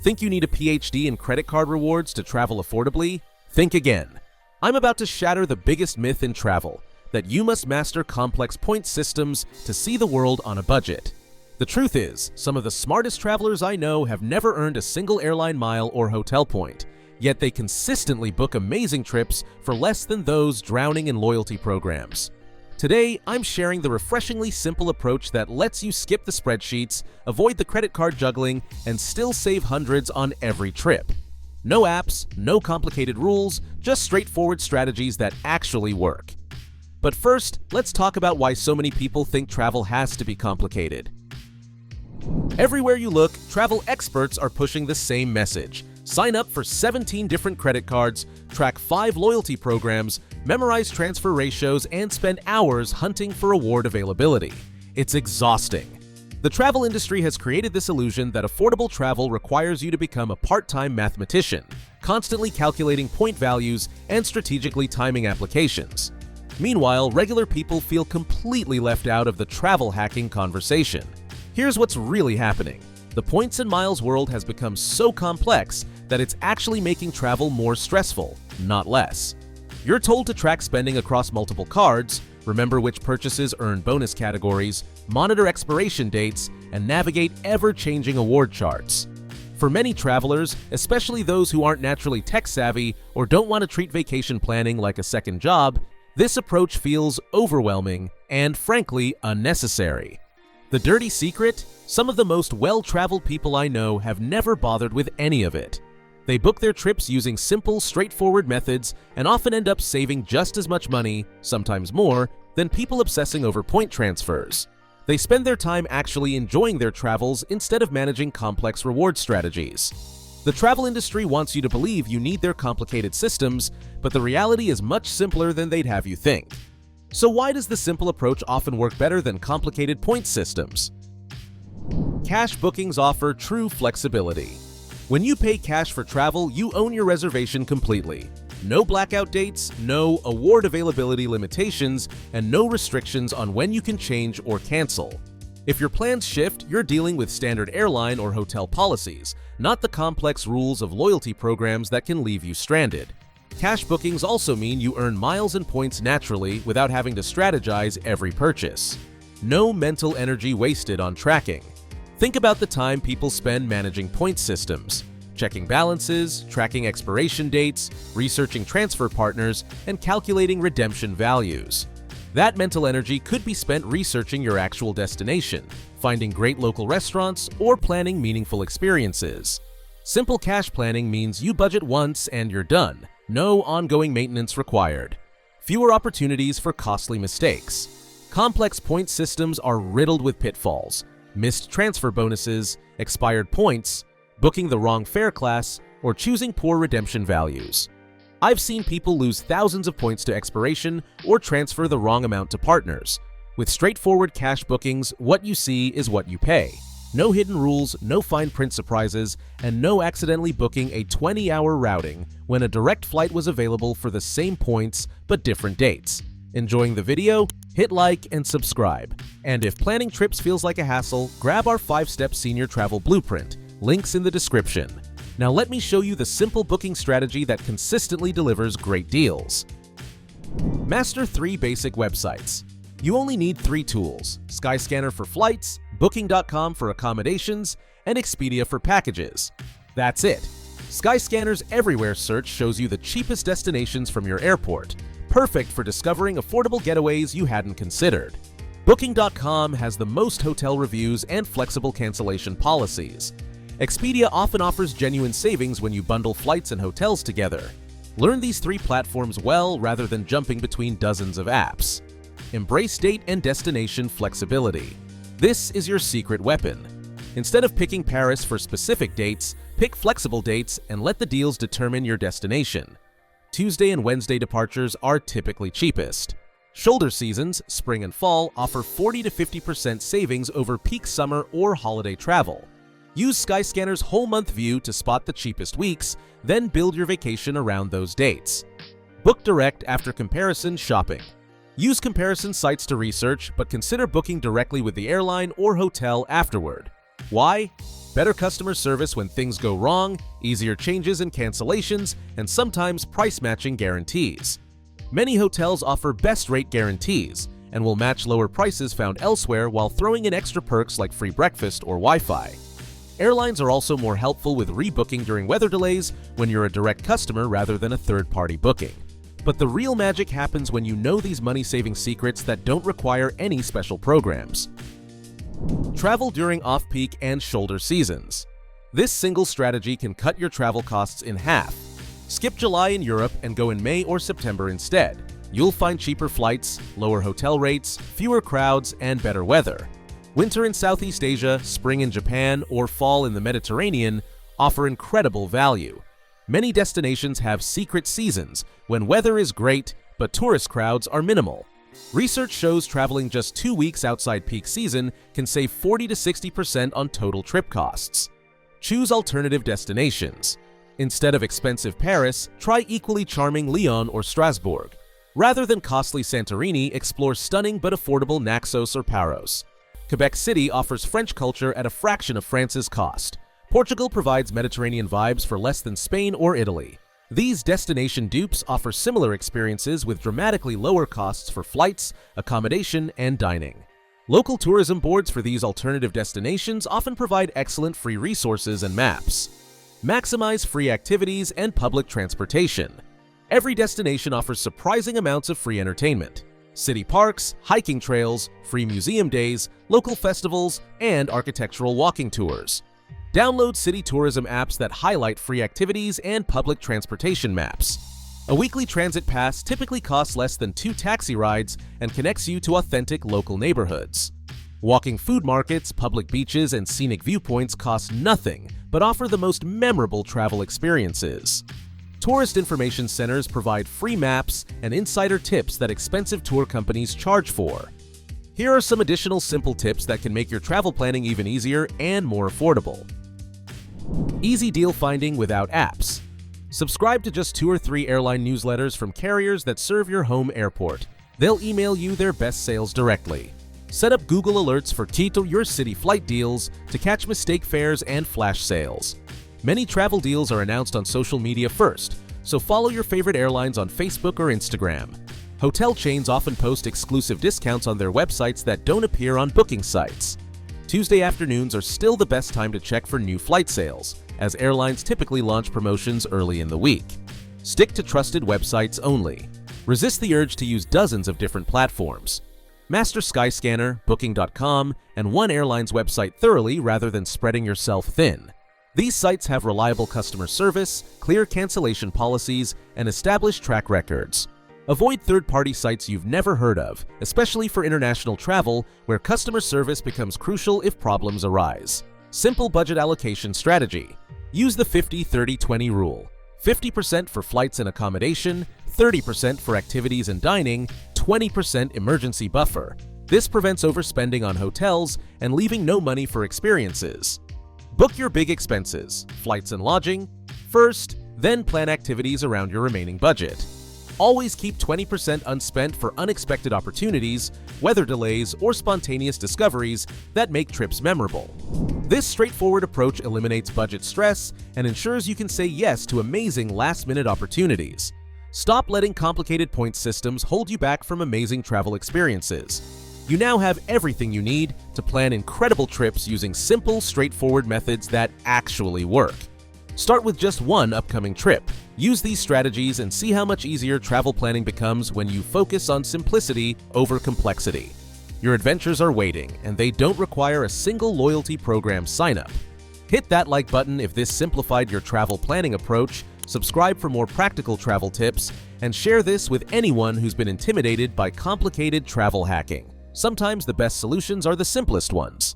Think you need a PhD in credit card rewards to travel affordably? Think again. I'm about to shatter the biggest myth in travel, that you must master complex point systems to see the world on a budget. The truth is, some of the smartest travelers I know have never earned a single airline mile or hotel point, yet they consistently book amazing trips for less than those drowning in loyalty programs. Today, I'm sharing the refreshingly simple approach that lets you skip the spreadsheets, avoid the credit card juggling, and still save hundreds on every trip. No apps, no complicated rules, just straightforward strategies that actually work. But first, let's talk about why so many people think travel has to be complicated. Everywhere you look, travel experts are pushing the same message. Sign up for 17 different credit cards, track 5 loyalty programs, memorize transfer ratios, and spend hours hunting for reward availability. It's exhausting. The travel industry has created this illusion that affordable travel requires you to become a part-time mathematician, constantly calculating point values and strategically timing applications. Meanwhile, regular people feel completely left out of the travel hacking conversation. Here's what's really happening. The points and miles world has become so complex that it's actually making travel more stressful, not less. You're told to track spending across multiple cards, remember which purchases earn bonus categories, monitor expiration dates, and navigate ever-changing award charts. For many travelers, especially those who aren't naturally tech-savvy or don't want to treat vacation planning like a second job, this approach feels overwhelming and, frankly, unnecessary. The dirty secret? Some of the most well-traveled people I know have never bothered with any of it. They book their trips using simple, straightforward methods and often end up saving just as much money, sometimes more, than people obsessing over point transfers. They spend their time actually enjoying their travels instead of managing complex reward strategies. The travel industry wants you to believe you need their complicated systems, but the reality is much simpler than they'd have you think. So why does the simple approach often work better than complicated point systems? Cash bookings offer true flexibility. When you pay cash for travel, you own your reservation completely. No blackout dates, no award availability limitations, and no restrictions on when you can change or cancel. If your plans shift, you're dealing with standard airline or hotel policies, not the complex rules of loyalty programs that can leave you stranded. Cash bookings also mean you earn miles and points naturally without having to strategize every purchase. No mental energy wasted on tracking. Think about the time people spend managing point systems, checking balances, tracking expiration dates, researching transfer partners, and calculating redemption values. That mental energy could be spent researching your actual destination, finding great local restaurants, or planning meaningful experiences. Simple cash planning means you budget once and you're done. No ongoing maintenance required. Fewer opportunities for costly mistakes. Complex point systems are riddled with pitfalls. Missed transfer bonuses, expired points, booking the wrong fare class, or choosing poor redemption values. I've seen people lose thousands of points to expiration or transfer the wrong amount to partners. With straightforward cash bookings, what you see is what you pay. No hidden rules, no fine print surprises, and no accidentally booking a 20-hour routing when a direct flight was available for the same points but different dates. Enjoying the video? Hit like and subscribe. And if planning trips feels like a hassle, grab our 5-step senior travel blueprint. Links in the description. Now let me show you the simple booking strategy that consistently delivers great deals. Master 3 basic websites. You only need 3 tools: Skyscanner for flights, Booking.com for accommodations, and Expedia for packages. That's it. Skyscanner's Everywhere search shows you the cheapest destinations from your airport, perfect for discovering affordable getaways you hadn't considered. Booking.com has the most hotel reviews and flexible cancellation policies. Expedia often offers genuine savings when you bundle flights and hotels together. Learn these 3 platforms well rather than jumping between dozens of apps. Embrace date and destination flexibility. This is your secret weapon. Instead of picking Paris for specific dates, pick flexible dates and let the deals determine your destination. Tuesday and Wednesday departures are typically cheapest. Shoulder seasons, spring and fall, offer 40 to 50% savings over peak summer or holiday travel. Use Skyscanner's whole month view to spot the cheapest weeks, then build your vacation around those dates. Book direct after comparison shopping. Use comparison sites to research, but consider booking directly with the airline or hotel afterward. Why? better customer service when things go wrong, easier changes and cancellations, and sometimes price-matching guarantees. Many hotels offer best-rate guarantees and will match lower prices found elsewhere while throwing in extra perks like free breakfast or Wi-Fi. Airlines are also more helpful with rebooking during weather delays when you're a direct customer rather than a third-party booking. But the real magic happens when you know these money-saving secrets that don't require any special programs. Travel during off-peak and shoulder seasons. This single strategy can cut your travel costs in half. Skip July in Europe and go in May or September instead. You'll find cheaper flights, lower hotel rates, fewer crowds, and better weather. Winter in Southeast Asia, spring in Japan, or fall in the Mediterranean offer incredible value. Many destinations have secret seasons when weather is great, but tourist crowds are minimal. Research shows traveling just 2 weeks outside peak season can save 40 to 60% on total trip costs. Choose alternative destinations. Instead of expensive Paris, try equally charming Lyon or Strasbourg. Rather than costly Santorini, explore stunning but affordable Naxos or Paros. Quebec City offers French culture at a fraction of France's cost. Portugal provides Mediterranean vibes for less than Spain or Italy. These destination dupes offer similar experiences with dramatically lower costs for flights, accommodation, and dining. Local tourism boards for these alternative destinations often provide excellent free resources and maps. Maximize free activities and public transportation. Every destination offers surprising amounts of free entertainment. City parks, hiking trails, free museum days, local festivals, and architectural walking tours. Download city tourism apps that highlight free activities and public transportation maps. A weekly transit pass typically costs less than 2 taxi rides and connects you to authentic local neighborhoods. Walking food markets, public beaches, and scenic viewpoints cost nothing but offer the most memorable travel experiences. Tourist information centers provide free maps and insider tips that expensive tour companies charge for. Here are some additional simple tips that can make your travel planning even easier and more affordable. Easy deal finding without apps. Subscribe to just 2 or 3 airline newsletters from carriers that serve your home airport. They'll email you their best sales directly. Set up Google Alerts for Quito Your City flight deals to catch mistake fares and flash sales. Many travel deals are announced on social media first, so follow your favorite airlines on Facebook or Instagram. Hotel chains often post exclusive discounts on their websites that don't appear on booking sites. Tuesday afternoons are still the best time to check for new flight sales, as airlines typically launch promotions early in the week. Stick to trusted websites only. Resist the urge to use dozens of different platforms. Master Skyscanner, Booking.com, and one airline's website thoroughly rather than spreading yourself thin. These sites have reliable customer service, clear cancellation policies, and established track records. Avoid third-party sites you've never heard of, especially for international travel, where customer service becomes crucial if problems arise. Simple budget allocation strategy. Use the 50-30-20 rule. 50% for flights and accommodation, 30% for activities and dining, 20% emergency buffer. This prevents overspending on hotels and leaving no money for experiences. Book your big expenses, flights and lodging, first, then plan activities around your remaining budget. Always keep 20% unspent for unexpected opportunities, weather delays, or spontaneous discoveries that make trips memorable. This straightforward approach eliminates budget stress and ensures you can say yes to amazing last-minute opportunities. Stop letting complicated point systems hold you back from amazing travel experiences. You now have everything you need to plan incredible trips using simple, straightforward methods that actually work. Start with just one upcoming trip. Use these strategies and see how much easier travel planning becomes when you focus on simplicity over complexity. Your adventures are waiting, and they don't require a single loyalty program sign-up. Hit that like button if this simplified your travel planning approach, subscribe for more practical travel tips, and share this with anyone who's been intimidated by complicated travel hacking. Sometimes the best solutions are the simplest ones.